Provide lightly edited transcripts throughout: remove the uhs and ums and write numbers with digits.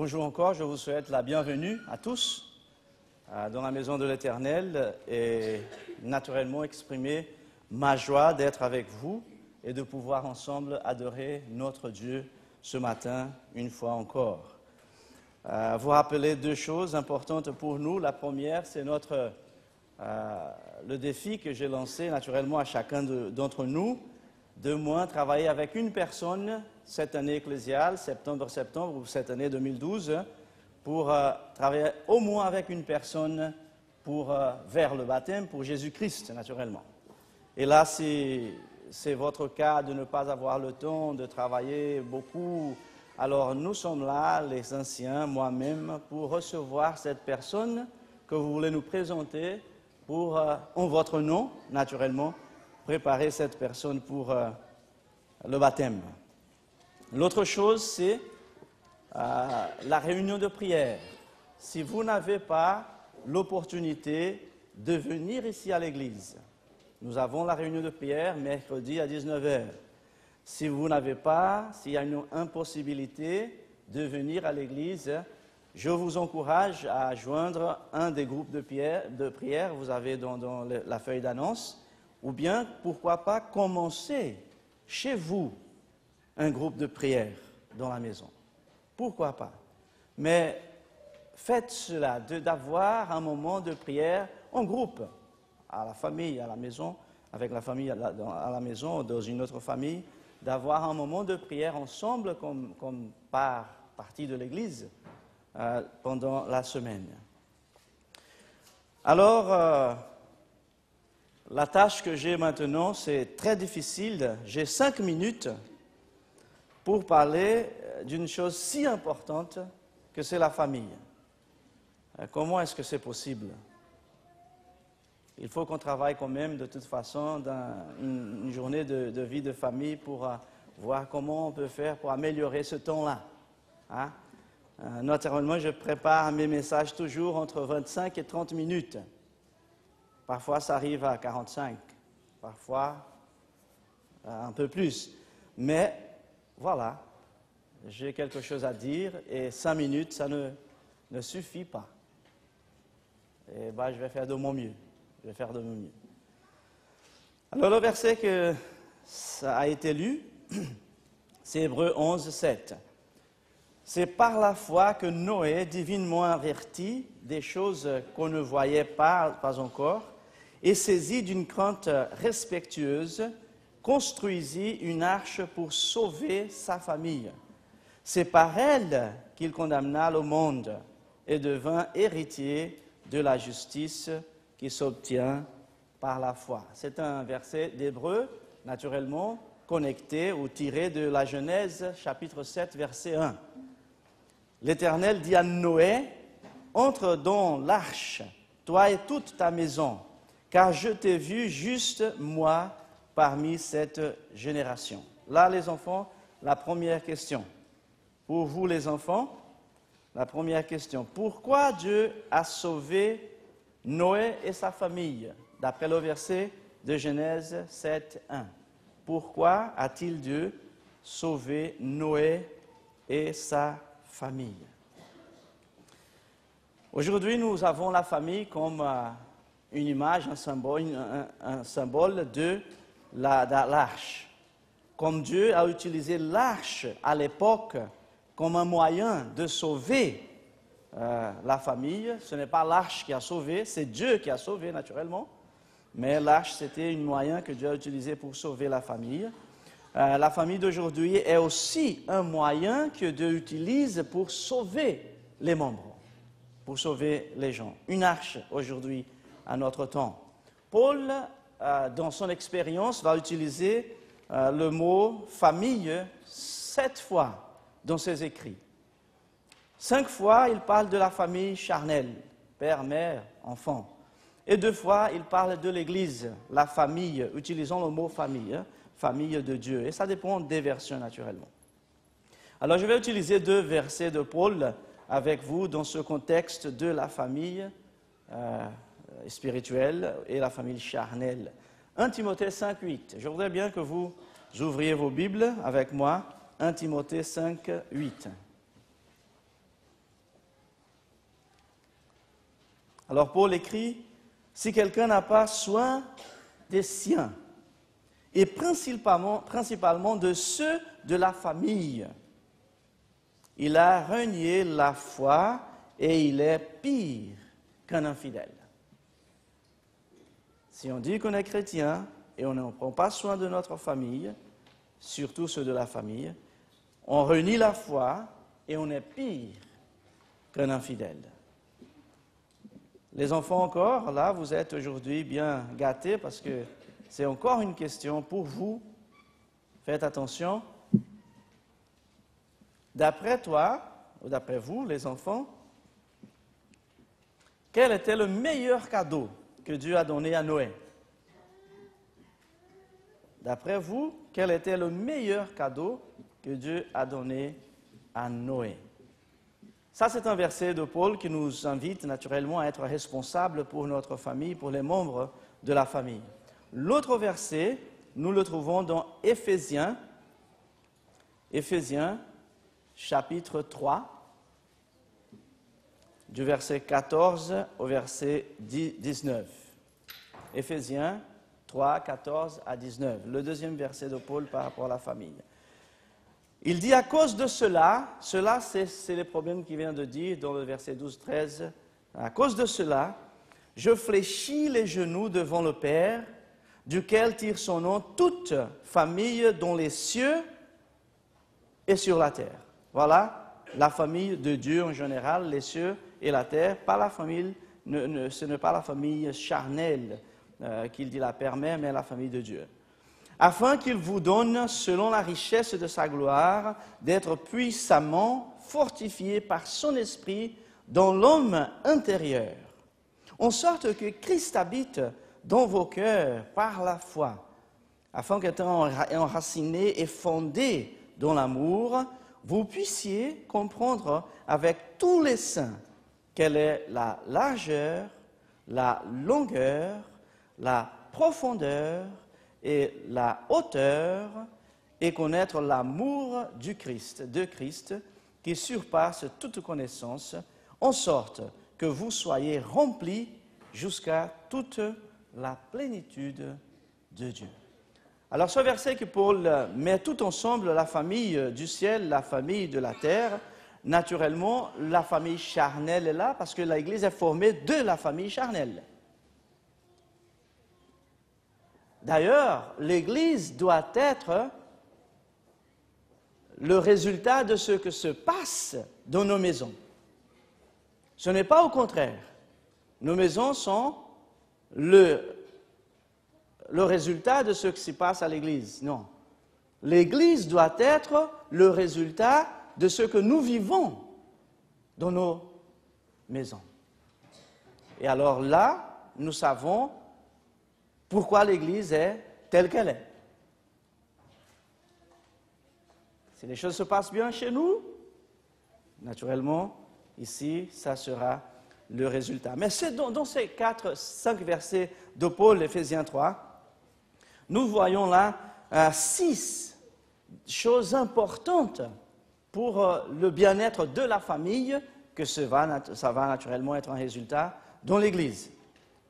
Bonjour encore, je vous souhaite la bienvenue à tous dans la maison de l'Éternel et naturellement exprimer ma joie d'être avec vous et de pouvoir ensemble adorer notre Dieu ce matin une fois encore. Vous rappeler deux choses importantes pour nous. La première, c'est le défi que j'ai lancé naturellement à chacun d'entre nous, de moins travailler avec une personne cette année ecclésiale, septembre ou cette année 2012, pour travailler au moins avec une personne vers le baptême, pour Jésus-Christ naturellement. Et là, c'est votre cas de ne pas avoir le temps de travailler beaucoup. Alors nous sommes là, les anciens, moi-même, pour recevoir cette personne que vous voulez nous présenter pour, en votre nom, naturellement, préparer cette personne pour le baptême. L'autre chose, c'est la réunion de prière. Si vous n'avez pas l'opportunité de venir ici à l'église, nous avons la réunion de prière mercredi à 19h. Si vous n'avez pas, s'il y a une impossibilité de venir à l'église, je vous encourage à joindre un des groupes de prière, vous avez dans la feuille d'annonce, ou bien, pourquoi pas, commencer chez vous un groupe de prière dans la maison. Pourquoi pas? Mais faites cela, d'avoir un moment de prière en groupe, à la famille, à la maison, avec la famille à la maison, dans une autre famille, d'avoir un moment de prière ensemble comme partie de l'Église pendant la semaine. Alors, la tâche que j'ai maintenant, c'est très difficile. J'ai 5 minutes pour parler d'une chose si importante que c'est la famille. Comment est-ce que c'est possible? Il faut qu'on travaille quand même de toute façon dans une journée de vie de famille pour voir comment on peut faire pour améliorer ce temps-là. Hein? Naturellement, je prépare mes messages toujours entre 25 et 30 minutes. Parfois, ça arrive à 45, parfois un peu plus. Mais voilà, j'ai quelque chose à dire et 5 minutes, ça ne suffit pas. Et je vais faire de mon mieux. Alors, le verset que ça a été lu, c'est Hébreux 11, 7. C'est par la foi que Noé, divinement averti des choses qu'on ne voyait pas encore, et saisi d'une crainte respectueuse, construisit une arche pour sauver sa famille. C'est par elle qu'il condamna le monde et devint héritier de la justice qui s'obtient par la foi. C'est un verset d'Hébreux, naturellement, connecté ou tiré de la Genèse, chapitre 7, verset 1. L'Éternel dit à Noé, « Entre dans l'arche, toi et toute ta maison, car je t'ai vu juste, moi, parmi cette génération. » Là, les enfants, la première question. Pour vous, les enfants, la première question. Pourquoi Dieu a sauvé Noé et sa famille, d'après le verset de Genèse 7, 1. Pourquoi a-t-il Dieu sauvé Noé et sa famille? Aujourd'hui, nous avons la famille comme une image, un symbole de l'arche. Comme Dieu a utilisé l'arche à l'époque comme un moyen de sauver la famille, ce n'est pas l'arche qui a sauvé, c'est Dieu qui a sauvé naturellement, mais l'arche c'était un moyen que Dieu a utilisé pour sauver la famille. La famille d'aujourd'hui est aussi un moyen que Dieu utilise pour sauver les membres, pour sauver les gens. Une arche aujourd'hui à notre temps. Paul, dans son expérience, va utiliser le mot famille 7 fois dans ses écrits. 5 fois, il parle de la famille charnelle, père, mère, enfant. Et 2 fois, il parle de l'Église, la famille, utilisant le mot famille, famille de Dieu. Et ça dépend des versions, naturellement. Alors, je vais utiliser 2 versets de Paul avec vous dans ce contexte de la famille spirituelle et la famille charnelle. 1 Timothée 5, 8. Je voudrais bien que vous ouvriez vos Bibles avec moi. 1 Timothée 5, 8. Alors Paul écrit, si quelqu'un n'a pas soin des siens, et principalement de ceux de la famille, il a renié la foi et il est pire qu'un infidèle. Si on dit qu'on est chrétien et on ne prend pas soin de notre famille, surtout ceux de la famille, on renie la foi et on est pire qu'un infidèle. Les enfants encore, là, vous êtes aujourd'hui bien gâtés parce que c'est encore une question pour vous. Faites attention. D'après toi, ou d'après vous, les enfants, quel était le meilleur cadeau que Dieu a donné à Noé? D'après vous, quel était le meilleur cadeau que Dieu a donné à Noé? Ça, c'est un verset de Paul qui nous invite naturellement à être responsables pour notre famille, pour les membres de la famille. L'autre verset, nous le trouvons dans Éphésiens, chapitre 3, du verset 14 au verset 19. Éphésiens 3, 14 à 19, le deuxième verset de Paul par rapport à la famille. Il dit à cause de cela c'est les problèmes qu'il vient de dire dans le verset 12-13, à cause de cela, je fléchis les genoux devant le Père, duquel tire son nom toute famille dans les cieux et sur la terre. Voilà la famille de Dieu en général, les cieux et la terre, pas la famille, ce n'est pas la famille charnelle qu'il dit la permet, mais la famille de Dieu. Afin qu'il vous donne, selon la richesse de sa gloire, d'être puissamment fortifié par son esprit dans l'homme intérieur, en sorte que Christ habite dans vos cœurs par la foi, afin qu'étant enraciné et fondé dans l'amour, vous puissiez comprendre avec tous les saints quelle est la largeur, la longueur, la profondeur et la hauteur, et connaître l'amour de Christ, qui surpasse toute connaissance, en sorte que vous soyez remplis jusqu'à toute la plénitude de Dieu. Alors ce verset que Paul met tout ensemble, la famille du ciel, la famille de la terre, naturellement la famille charnelle est là, parce que l'Église est formée de la famille charnelle. D'ailleurs, l'Église doit être le résultat de ce que se passe dans nos maisons. Ce n'est pas au contraire. Nos maisons sont le résultat de ce qui se passe à l'Église. Non. L'Église doit être le résultat de ce que nous vivons dans nos maisons. Et alors là, nous savons pourquoi l'Église est telle qu'elle est. Si les choses se passent bien chez nous, naturellement, ici, ça sera le résultat. Mais c'est dans ces 5 versets de Paul, Éphésiens 3, nous voyons là 6 choses importantes pour le bien-être de la famille, que ça va naturellement être un résultat dans l'Église.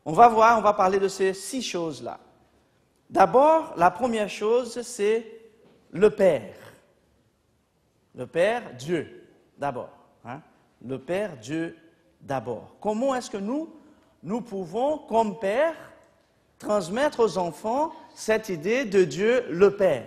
On va parler de ces 6 choses-là. D'abord, la première chose, c'est le Père. Le Père, Dieu, d'abord. Le Père, Dieu, d'abord. Comment est-ce que nous pouvons, comme Père, transmettre aux enfants cette idée de Dieu, le Père?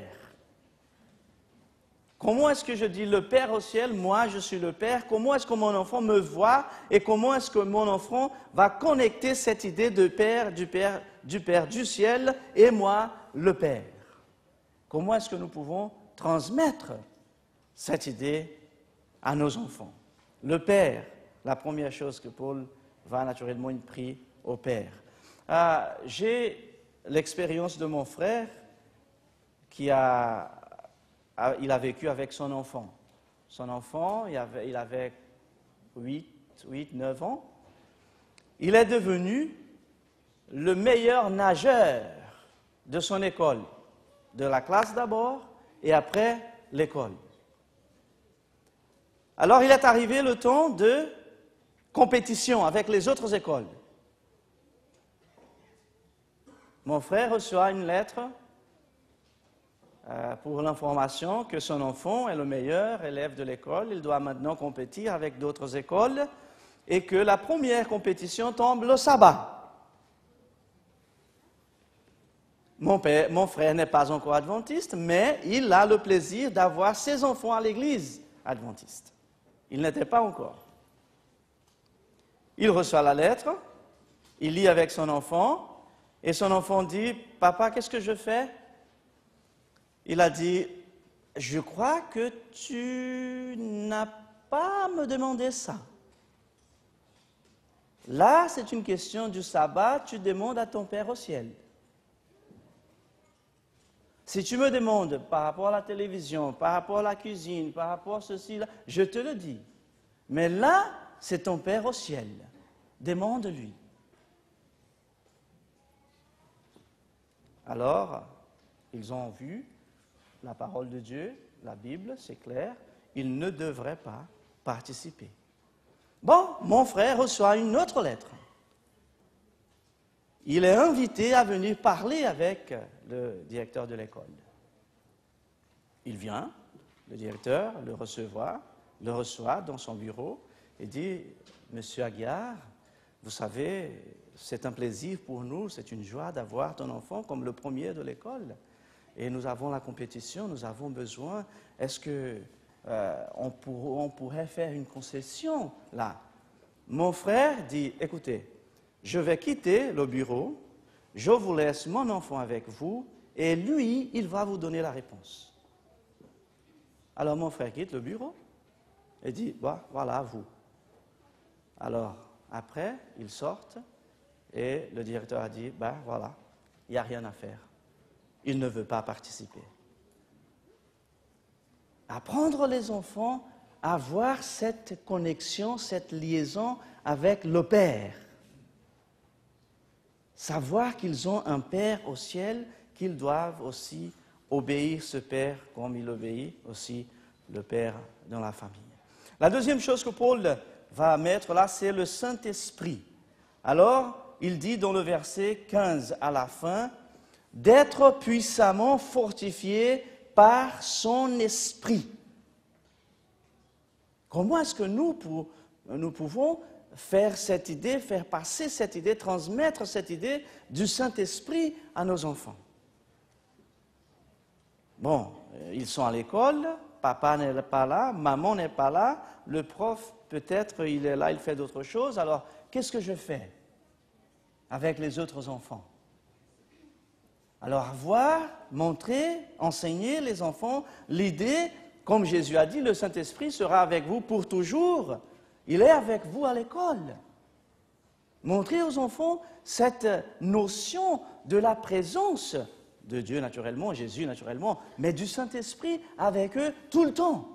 Comment est-ce que je dis le Père au ciel, moi je suis le Père? Comment est-ce que mon enfant me voit et comment est-ce que mon enfant va connecter cette idée de Père, du Père du ciel et moi le Père? Comment est-ce que nous pouvons transmettre cette idée à nos enfants? Le Père, la première chose que Paul va naturellement une prie au Père. J'ai l'expérience de mon frère il a vécu avec son enfant. Son enfant, il avait 9 ans. Il est devenu le meilleur nageur de son école, de la classe d'abord et après l'école. Alors il est arrivé le temps de compétition avec les autres écoles. Mon frère reçoit une lettre pour l'information que son enfant est le meilleur élève de l'école. Il doit maintenant compétir avec d'autres écoles et que la première compétition tombe le sabbat. Mon frère n'est pas encore adventiste, mais il a le plaisir d'avoir ses enfants à l'église adventiste. Il n'était pas encore. Il reçoit la lettre, il lit avec son enfant, et son enfant dit, « Papa, qu'est-ce que je fais ?» Il a dit, « Je crois que tu n'as pas à me demander ça. Là, c'est une question du sabbat, tu demandes à ton Père au ciel. Si tu me demandes par rapport à la télévision, par rapport à la cuisine, par rapport à ceci, là, je te le dis. Mais là, c'est ton Père au ciel. Demande-lui. » Alors, ils ont vu la parole de Dieu, la Bible, c'est clair, ils ne devraient pas participer. Bon, mon frère reçoit une autre lettre. Il est invité à venir parler avec le directeur de l'école. Il vient, le directeur le reçoit dans son bureau et dit, « Monsieur Aguiar, vous savez, c'est un plaisir pour nous, c'est une joie d'avoir ton enfant comme le premier de l'école. Et nous avons la compétition, nous avons besoin. Est-ce qu'on pourrait faire une concession là ?» Mon frère dit, « Écoutez, je vais quitter le bureau, je vous laisse mon enfant avec vous, et lui, il va vous donner la réponse. » Alors mon frère quitte le bureau et dit, « Bah, voilà, vous. » Alors, après, ils sortent, et le directeur a dit, « Ben voilà, il n'y a rien à faire. Il ne veut pas participer. » Apprendre les enfants à avoir cette connexion, cette liaison avec le Père. Savoir qu'ils ont un Père au ciel, qu'ils doivent aussi obéir ce Père comme il obéit aussi le Père dans la famille. La deuxième chose que Paul va mettre là, c'est le Saint-Esprit. Alors, il dit dans le verset 15 à la fin, « D'être puissamment fortifié par son esprit. » Comment est-ce que nous pouvons faire cette idée, faire passer cette idée, transmettre cette idée du Saint-Esprit à nos enfants? Bon, ils sont à l'école, papa n'est pas là, maman n'est pas là, le prof peut-être il est là, il fait d'autres choses, alors qu'est-ce que je fais avec les autres enfants? Alors avoir, montrer, enseigner les enfants l'idée, comme Jésus a dit, le Saint-Esprit sera avec vous pour toujours. Il est avec vous à l'école. Montrer aux enfants cette notion de la présence de Dieu naturellement, Jésus naturellement, mais du Saint-Esprit avec eux tout le temps,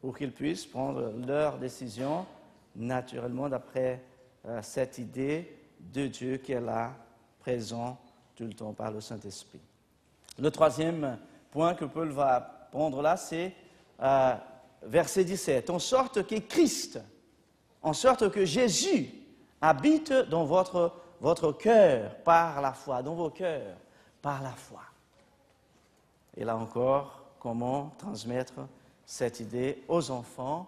pour qu'ils puissent prendre leurs décisions naturellement d'après cette idée de Dieu qui est là, présent tout le temps par le Saint-Esprit. Le troisième point que Paul va prendre là, c'est verset 17. En sorte que Christ, en sorte que Jésus habite dans votre cœur par la foi, dans vos cœurs par la foi. Et là encore, comment transmettre cette idée aux enfants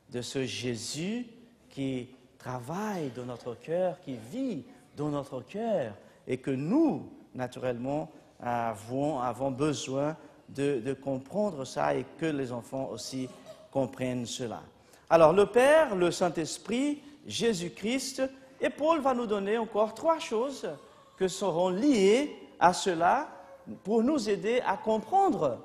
de ce Jésus qui travaille dans notre cœur, qui vit dans notre cœur, et que nous, naturellement, avons besoin de comprendre ça et que les enfants aussi comprennent cela. Alors, le Père, le Saint-Esprit, Jésus-Christ, et Paul va nous donner encore trois choses qui seront liées à cela pour nous aider à comprendre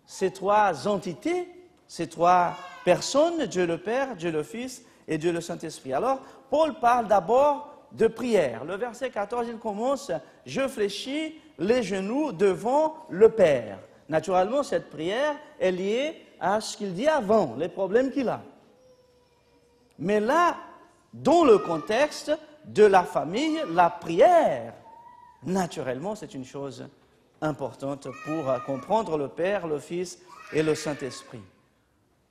ces trois entités, ces trois personnes, Dieu le Père, Dieu le Fils et Dieu le Saint-Esprit. Alors, Paul parle d'abord de prière. Le verset 14, il commence « Je fléchis les genoux devant le Père ». Naturellement, cette prière est liée à ce qu'il dit avant, les problèmes qu'il a. Mais là, dans le contexte de la famille, la prière, naturellement, c'est une chose importante pour comprendre le Père, le Fils et le Saint-Esprit.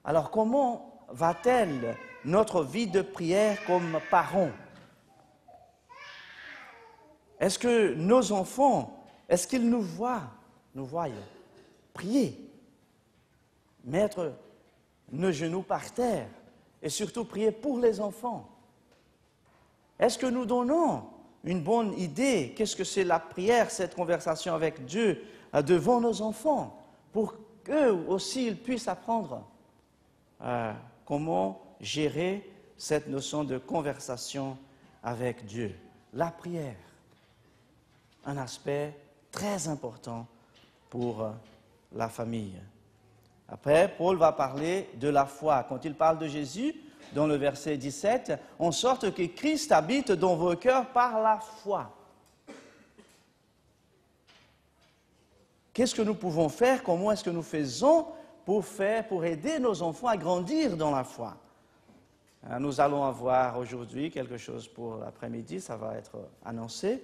Alors, comment va-t-elle notre vie de prière comme parents? Est-ce que nos enfants, est-ce qu'ils nous voient prier, mettre nos genoux par terre et surtout prier pour les enfants? Est-ce que nous donnons une bonne idée? Qu'est-ce que c'est la prière, cette conversation avec Dieu devant nos enfants, pour qu'eux aussi ils puissent apprendre comment gérer cette notion de conversation avec Dieu? La prière, un aspect très important pour la famille. Après, Paul va parler de la foi. Quand il parle de Jésus, dans le verset 17, en sorte que Christ habite dans vos cœurs par la foi. Qu'est-ce que nous pouvons faire? Comment est-ce que nous faisons pour aider nos enfants à grandir dans la foi? Nous allons avoir aujourd'hui quelque chose pour l'après-midi, ça va être annoncé,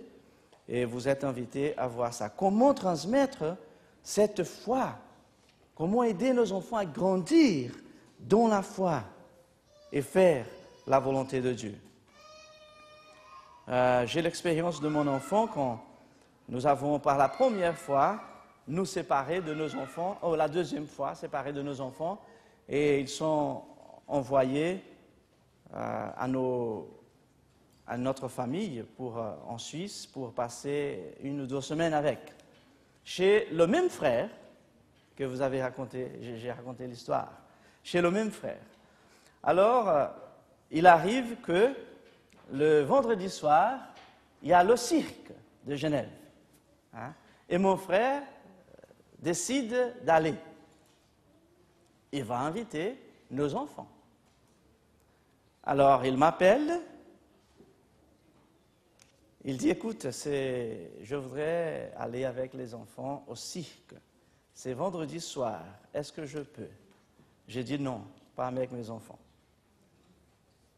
et vous êtes invités à voir ça. Comment transmettre cette foi? Comment aider nos enfants à grandir dans la foi et faire la volonté de Dieu? J'ai l'expérience de mon enfant quand nous avons par la première fois nous séparés de nos enfants, la deuxième fois séparés de nos enfants, et ils sont envoyés à notre famille en Suisse pour passer 1 ou 2 semaines avec. Chez le même frère que vous avez raconté, j'ai raconté l'histoire, chez le même frère. Alors, il arrive que le vendredi soir, il y a le cirque de Genève. Et mon frère décide d'aller. Il va inviter nos enfants. Alors, il m'appelle. Il dit, écoute, je voudrais aller avec les enfants au cirque. C'est vendredi soir. Est-ce que je peux? J'ai dit non, pas avec mes enfants.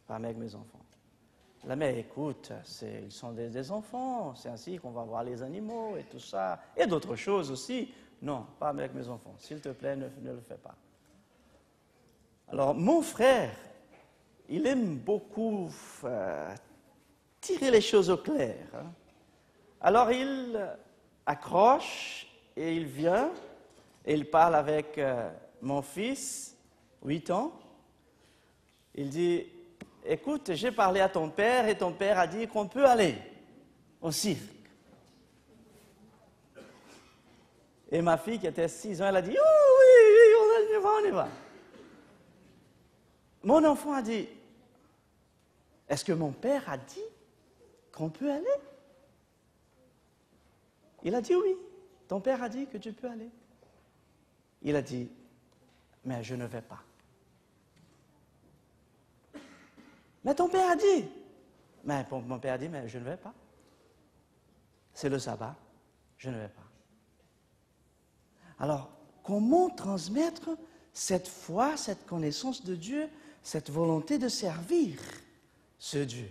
Pas avec mes enfants. Là, mais écoute, ils sont des enfants, c'est ainsi qu'on va voir les animaux et tout ça, et d'autres choses aussi. Non, pas avec mes enfants. S'il te plaît, ne le fais pas. Alors, mon frère, il aime beaucoup tirer les choses au clair. Alors, il accroche et il vient et il parle avec mon fils, 8 ans. Il dit, écoute, j'ai parlé à ton père et ton père a dit qu'on peut aller au cirque. Et ma fille qui était 6 ans, elle a dit, oh oui, on y va. Mon enfant a dit, est-ce que mon père a dit qu'on peut aller? Il a dit oui, ton père a dit que tu peux aller. Il a dit, mais je ne vais pas. Mais ton père a dit. Mais mon père a dit, mais je ne vais pas. C'est le sabbat, je ne vais pas. Alors, comment transmettre cette foi, cette connaissance de Dieu, cette volonté de servir ce Dieu?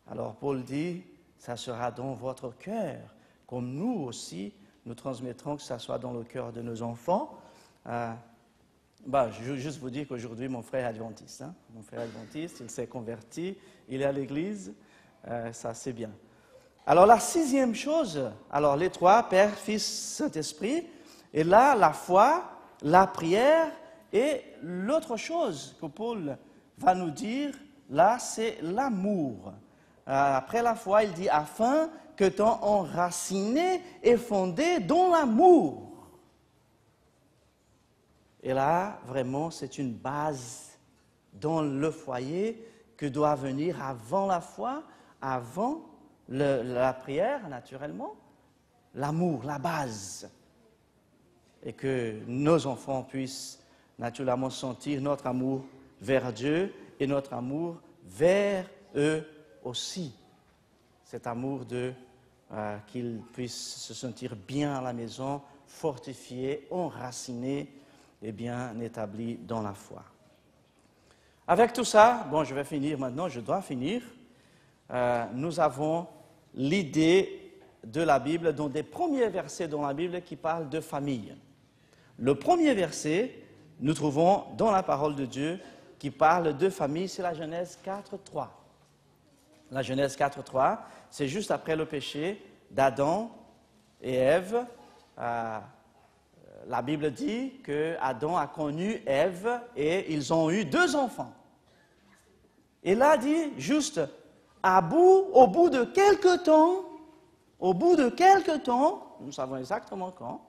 Alors, Paul dit, ça sera dans votre cœur, comme nous aussi, nous transmettrons que ça soit dans le cœur de nos enfants. Je veux juste vous dire qu'aujourd'hui, mon frère est adventiste. Mon frère est adventiste, il s'est converti, il est à l'église, ça c'est bien. Alors la 6e chose, alors les 3, Père, Fils, Saint-Esprit, et là, la foi, la prière, et l'autre chose que Paul va nous dire, là, c'est l'amour. Après la foi, il dit, afin que t'en enraciné et fondé dans l'amour. Et là, vraiment, c'est une base dans le foyer que doit venir avant la foi, avant la prière, naturellement, l'amour, la base. Et que nos enfants puissent naturellement sentir notre amour vers Dieu et notre amour vers eux aussi. Cet amour qu'ils puissent se sentir bien à la maison, fortifiés, enracinés et bien établis dans la foi. Avec tout ça, je vais finir maintenant, je dois finir. Nous avons l'idée de la Bible, dans des premiers versets dans la Bible qui parlent de famille. Le premier verset, nous trouvons dans la parole de Dieu, qui parle de famille, c'est la Genèse 4.3. La Genèse 4.3, c'est juste après le péché d'Adam et Ève. La Bible dit que Adam a connu Ève et ils ont eu 2 enfants. Et là dit juste, au bout de quelque temps, nous savons exactement quand,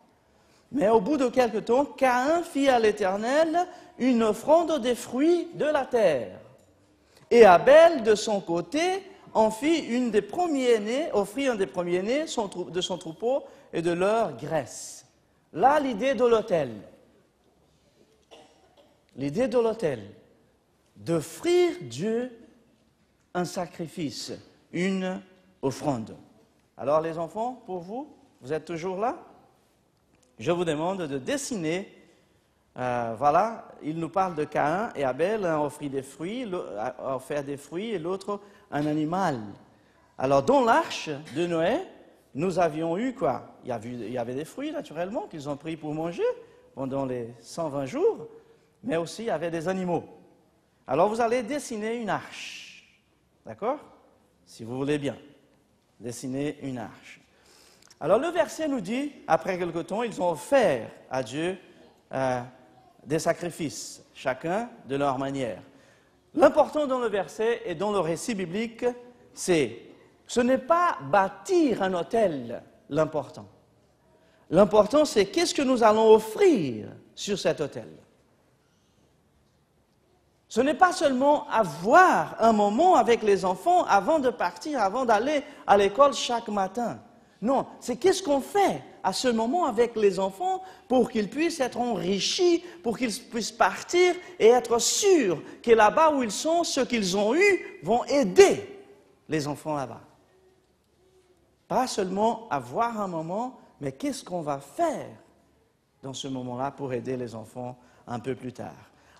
mais au bout de quelque temps, Caïn fit à l'Éternel une offrande des fruits de la terre. Et Abel, de son côté, offrit un des premiers-nés de son troupeau et de leur graisse. Là, l'idée de l'autel, d'offrir Dieu un sacrifice, une offrande. Alors les enfants, pour vous, vous êtes toujours là? Je vous demande de dessiner, voilà, il nous parle de Caïn et Abel, l'un offrit des fruits, a offert des fruits et l'autre un animal. Alors dans l'arche de Noé, nous avions eu quoi? Il y avait des fruits naturellement qu'ils ont pris pour manger pendant les 120 jours, mais aussi il y avait des animaux. Alors vous allez dessiner une arche, d'accord? Si vous voulez bien, dessiner une arche. Alors le verset nous dit, après quelque temps, ils ont offert à Dieu des sacrifices, chacun de leur manière. L'important dans le verset et dans le récit biblique, ce n'est pas bâtir un autel l'important. L'important, c'est qu'est-ce que nous allons offrir sur cet autel. Ce n'est pas seulement avoir un moment avec les enfants avant de partir, avant d'aller à l'école chaque matin. Non, c'est qu'est-ce qu'on fait à ce moment avec les enfants pour qu'ils puissent être enrichis, pour qu'ils puissent partir et être sûrs que là-bas où ils sont, ce qu'ils ont eu vont aider les enfants là-bas. Pas seulement avoir un moment, mais qu'est-ce qu'on va faire dans ce moment-là pour aider les enfants un peu plus tard.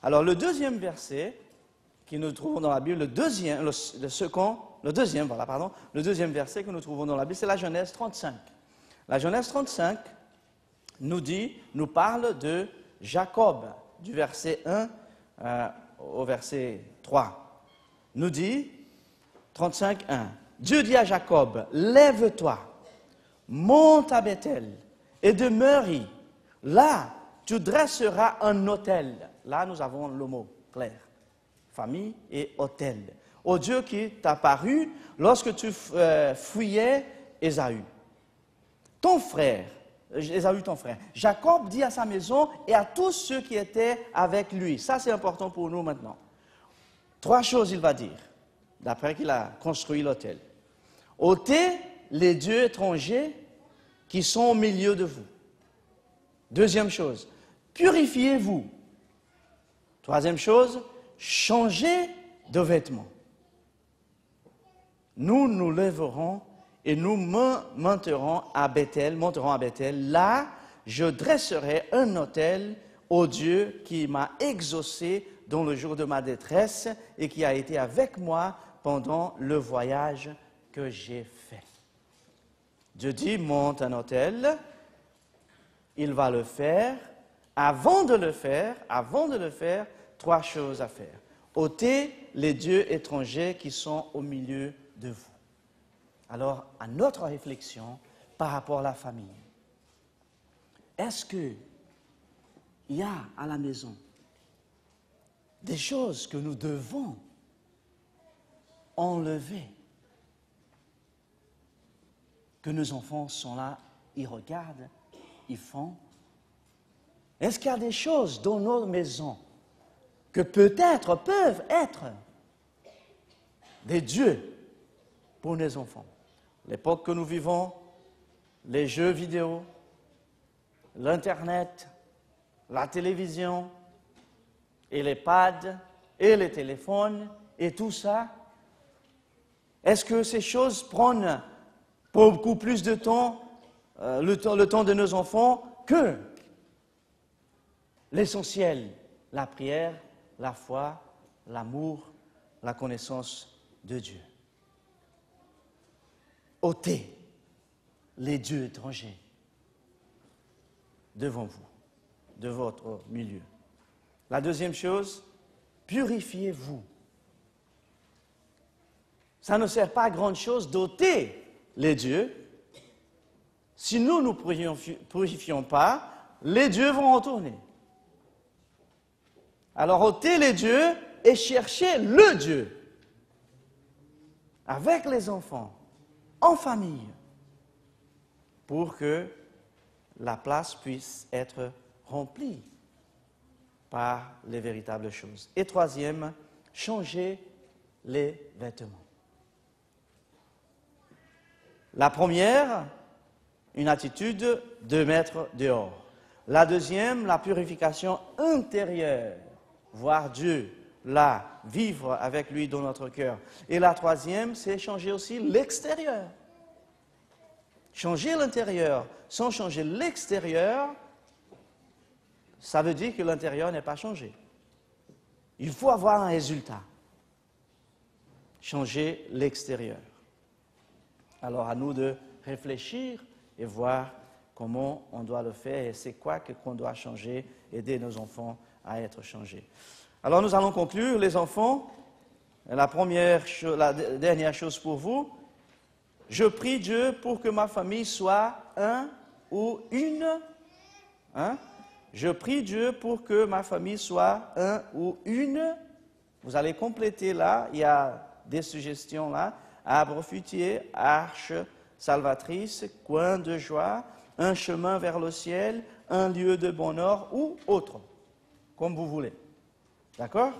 Alors le deuxième verset que nous trouvons dans la Bible, le deuxième verset que nous trouvons dans la Bible, c'est la Genèse 35. La Genèse 35 nous parle de Jacob, du verset 1 au verset 3. Nous dit, 35:1, Dieu dit à Jacob, lève-toi, monte à Bethel et demeure-y. Là, tu dresseras un autel. Là, nous avons le mot clair. Famille et autel. Au Dieu qui t'a paru lorsque tu fuyais Ésaü. Ton frère, Ésaü ton frère, Jacob dit à sa maison et à tous ceux qui étaient avec lui. Ça, c'est important pour nous maintenant. 3 choses il va dire, d'après qu'il a construit l'autel. Ôtez les dieux étrangers qui sont au milieu de vous. Deuxième chose, purifiez-vous. Troisième chose, changez de vêtements. Nous nous lèverons et nous monterons à Bethel. Là, je dresserai un autel au Dieu qui m'a exaucé dans le jour de ma détresse et qui a été avec moi pendant le voyage que j'ai fait. Dieu dit, monte un autel. Il va le faire. Avant de le faire, 3 choses à faire. Ôtez les dieux étrangers qui sont au milieu de vous. Alors, à notre réflexion par rapport à la famille, est-ce qu'il y a à la maison des choses que nous devons enlever, que nos enfants sont là, ils regardent, ils font? Est-ce qu'il y a des choses dans nos maisons que peut-être peuvent être des dieux pour nos enfants? L'époque que nous vivons, les jeux vidéo, l'Internet, la télévision, et les pads, et les téléphones, et tout ça, est-ce que ces choses prennent beaucoup plus de temps, le temps de nos enfants, que l'essentiel, la prière, la foi, l'amour, la connaissance de Dieu? Ôtez les dieux étrangers devant vous, de votre milieu. La deuxième chose, purifiez-vous. Ça ne sert pas à grand chose d'ôter les dieux. Si nous ne nous purifions pas, les dieux vont retourner. Alors ôtez les dieux et cherchez le Dieu. Avec les enfants, en famille, pour que la place puisse être remplie par les véritables choses. Et troisième, changez les vêtements. La première, une attitude de mettre dehors. La deuxième, la purification intérieure, voir Dieu là, vivre avec lui dans notre cœur. Et la troisième, c'est changer aussi l'extérieur. Changer l'intérieur sans changer l'extérieur, ça veut dire que l'intérieur n'est pas changé. Il faut avoir un résultat. Changer l'extérieur. Alors à nous de réfléchir et voir comment on doit le faire et c'est quoi qu'on doit changer, aider nos enfants à être changés. Alors nous allons conclure, les enfants. La dernière chose pour vous, je prie Dieu pour que ma famille soit un ou une. Je prie Dieu pour que ma famille soit un ou une. Vous allez compléter là, il y a des suggestions là. Arbre fruitier, arche salvatrice, coin de joie, un chemin vers le ciel, un lieu de bonheur ou autre, comme vous voulez. D'accord?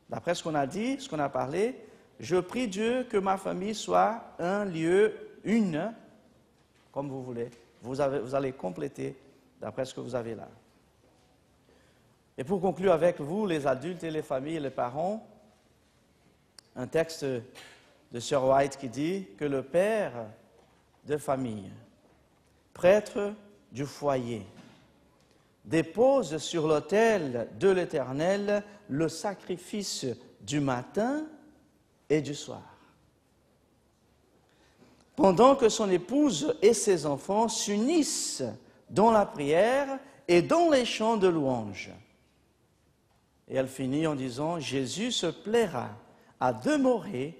D'après ce qu'on a dit, ce qu'on a parlé, je prie Dieu que ma famille soit un lieu, une, comme vous voulez. Vous allez compléter d'après ce que vous avez là. Et pour conclure avec vous, les adultes et les familles et les parents, un texte de Sir White qui dit que le père de famille, prêtre du foyer, dépose sur l'autel de l'Éternel le sacrifice du matin et du soir, pendant que son épouse et ses enfants s'unissent dans la prière et dans les chants de louange. Et elle finit en disant, Jésus se plaira à demeurer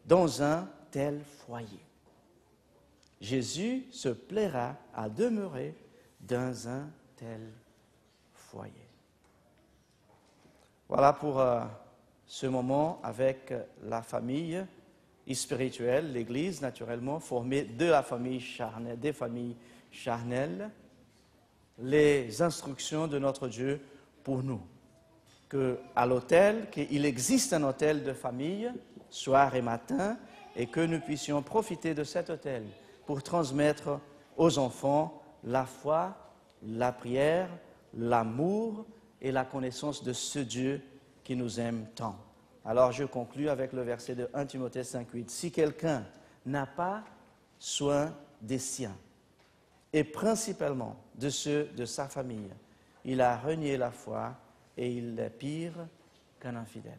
dans un tel foyer. Jésus se plaira à demeurer dans un tel foyer. Voilà pour ce moment avec la famille spirituelle, l'Église naturellement, formée de la famille charnelle, des familles charnelles, les instructions de notre Dieu pour nous. Qu'à l'autel, qu'il existe un autel de famille, soir et matin, et que nous puissions profiter de cet autel pour transmettre aux enfants la foi, la prière, l'amour et la connaissance de ce Dieu qui nous aime tant. Alors je conclus avec le verset de 1 Timothée 5,8. Si quelqu'un n'a pas soin des siens, et principalement de ceux de sa famille, il a renié la foi et il est pire qu'un infidèle.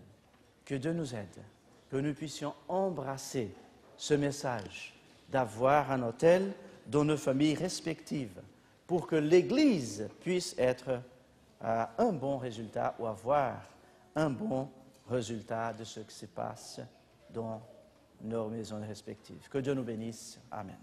Que Dieu nous aide, que nous puissions embrasser ce message d'avoir un autel dans nos familles respectives pour que l'Église puisse être un bon résultat ou avoir un bon résultat de ce qui se passe dans nos maisons respectives. Que Dieu nous bénisse. Amen.